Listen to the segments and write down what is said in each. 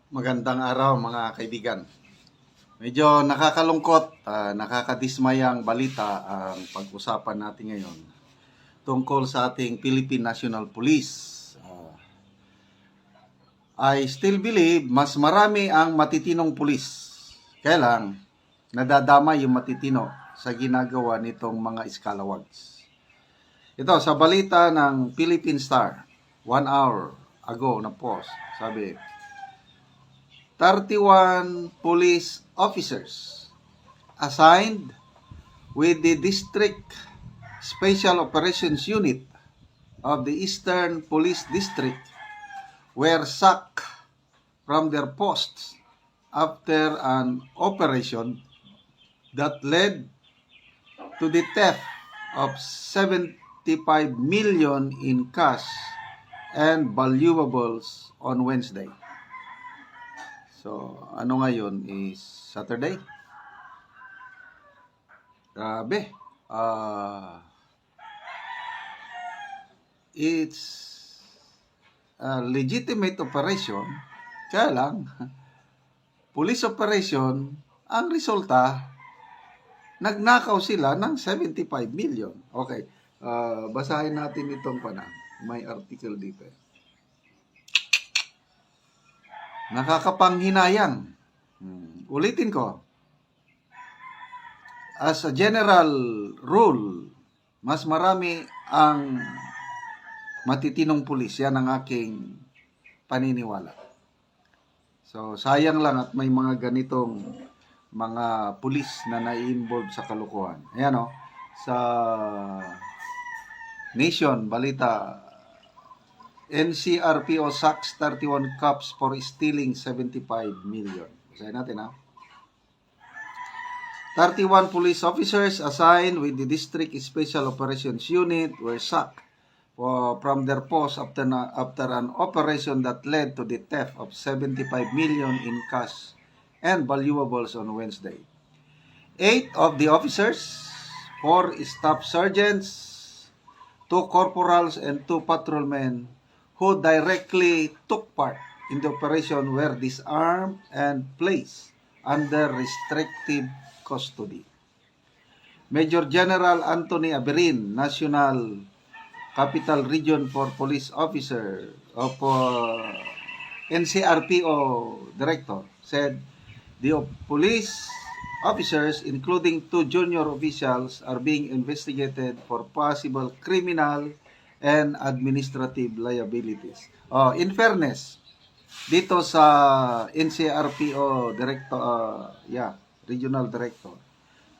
Magandang araw mga kaibigan. Medyo nakakalungkot, nakakadismayang balita ang pag-usapan natin ngayon tungkol sa ating Philippine National Police. I still believe mas marami ang matitinong pulis. Kaya lang, nadadama yung matitino sa ginagawa nitong mga iskalawags. Ito, sa balita ng Philippine Star, 1 hour ago na post, sabi, 31 police officers assigned with the District Special Operations Unit of the Eastern Police District were sacked from their posts after an operation that led to the theft of 75 million in cash and valuables on Wednesday. So, ano ngayon is Saturday? Grabe. It's a legitimate operation. Kaya lang, police operation, ang resulta, nagnakaw sila ng 75 million. Okay. Basahin natin itong may article dito. Nakakapanghinayang. Ulitin ko. As a general rule, mas marami ang matitinong pulis. Yan ang aking paniniwala. So, sayang lang at may mga ganitong mga pulis na nai-involve sa kalukuhan. Ayan sa Nation, balita, NCRPO sacks 31 cops for stealing 75 million. Basahin natin 31 police officers assigned with the District Special Operations Unit were sacked from their posts after an operation that led to the theft of 75 million in cash and valuables on Wednesday. 8 of the officers, 4 staff sergeants, 2 corporals, and 2 patrolmen who directly took part in the operation were disarmed and placed under restrictive custody. Major General Anthony Aberin, National Capital Region for Police Officer of NCRPO Director, said the police officers, including 2 junior officials, are being investigated for possible criminal and administrative liabilities. In fairness, dito sa NCRPO Director, Regional Director,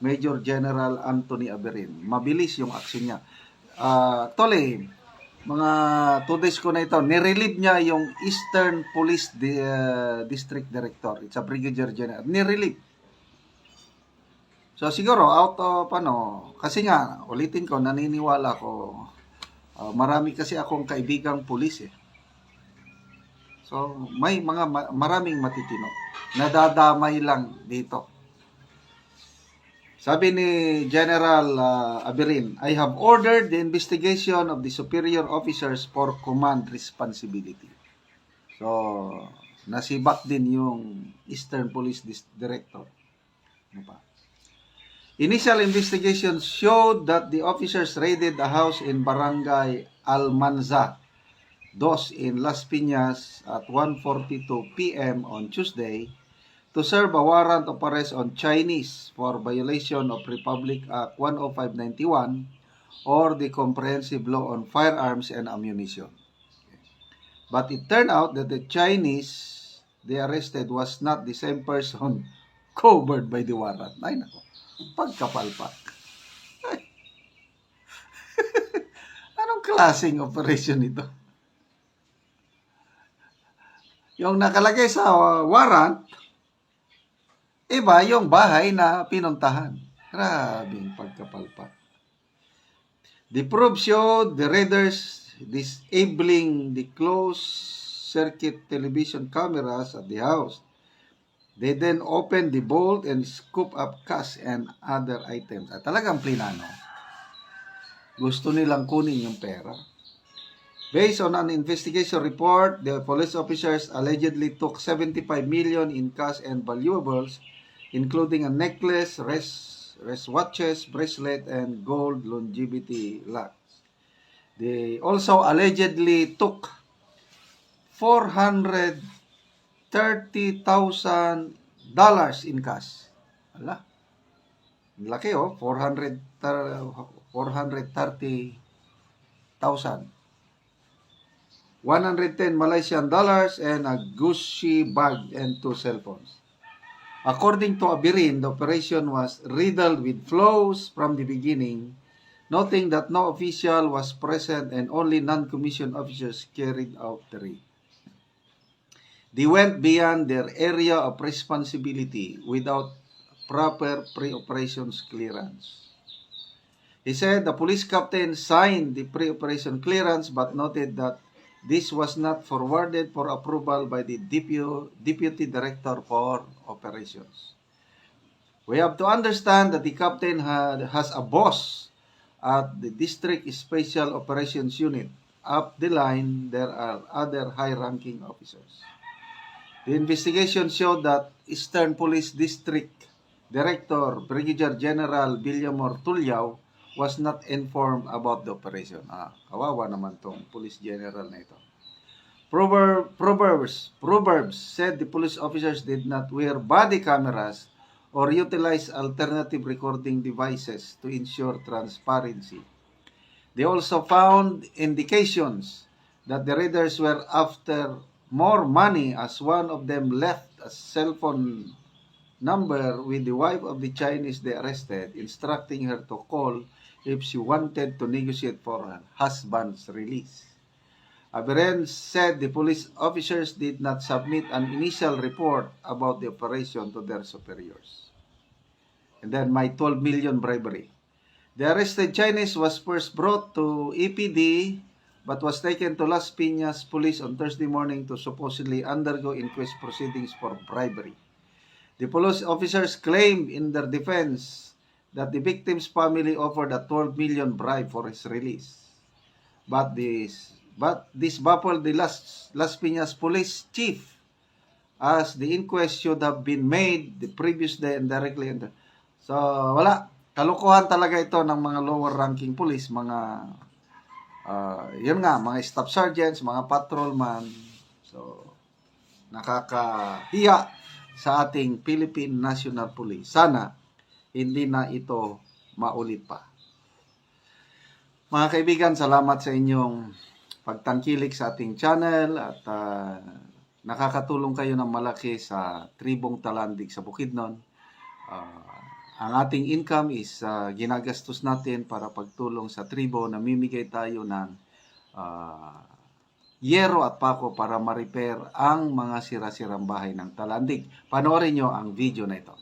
Major General Anthony Aberin, mabilis yung aksyon niya. Mga 2 days ko na ito, nirelieve niya yung Eastern Police District Director. It's a Brigadier General. Nirelieve. So siguro, out of kasi nga, ulitin ko, naniniwala ko, marami kasi akong kaibigang pulis So, may maraming matitino. Nadadamay lang dito. Sabi ni General Aberin, I have ordered the investigation of the superior officers for command responsibility. So, nasibak din yung Eastern Police Director. Initial investigations showed that the officers raided a house in Barangay Almanza, Dos in Las Piñas at 1:42 p.m. on Tuesday to serve a warrant of arrest on Chinese for violation of Republic Act 10591 or the Comprehensive Law on Firearms and Ammunition. But it turned out that the Chinese they arrested was not the same person covered by the warrant. Ay nako, pagkapalpak. Anong klaseng operation ito? Yung nakalagay sa warrant, iba yung bahay na pinuntahan. Grabing pagkapalpak. The proof showed the raiders disabling the closed-circuit television cameras at the house. They then opened the vault and scooped up cash and other items. At talagang plinano. Gusto nilang kunin yung pera. Based on an investigation report, the police officers allegedly took 75 million in cash and valuables, including a necklace, wristwatches, bracelet, and gold longevity locks. They also allegedly took $430,000 in cash. Ala, laki oh, 430,000. 110 Malaysian dollars and a Gucci bag and 2 cell phones. According to Abirin, the operation was riddled with flaws from the beginning, noting that no official was present and only non-commissioned officers carried out the raid. They went beyond their area of responsibility without proper pre-operations clearance. He said the police captain signed the pre-operation clearance but noted that this was not forwarded for approval by the Deputy Director for Operations. We have to understand that the captain has a boss at the District Special Operations Unit. Up the line, there are other high-ranking officers. The investigation showed that Eastern Police District Director Brigadier General Villamor Tulyao was not informed about the operation. Kawawa naman tong police general na ito. Proverbs said the police officers did not wear body cameras or utilize alternative recording devices to ensure transparency. They also found indications that the raiders were after more money, as one of them left a cell phone number with the wife of the Chinese they arrested, instructing her to call if she wanted to negotiate for her husband's release. Abiren said the police officers did not submit an initial report about the operation to their superiors. And then my 12 million bribery. The arrested Chinese was first brought to EPD but was taken to Las Piñas police on Thursday morning to supposedly undergo inquest proceedings for bribery. The police officers claimed in their defense that the victim's family offered a 12 million bribe for his release. But this baffled the Las Piñas police chief, as the inquest should have been made the previous day and directly. So, wala. Kalukuhan talaga ito ng mga lower ranking police, mga yun nga, mga staff sergeants, mga patrolman. So, nakakahiya sa ating Philippine National Police. Sana hindi na ito maulit pa. Mga kaibigan, salamat sa inyong pagtangkilik sa ating channel at nakakatulong kayo ng malaki sa tribong Talandig sa Bukidnon. Ang ating income is ginagastos natin para pagtulong sa tribo. Namimigay tayo ng yero at pako para ma-repair ang mga sira-sirang bahay ng Talandig. Panoorin nyo ang video na ito.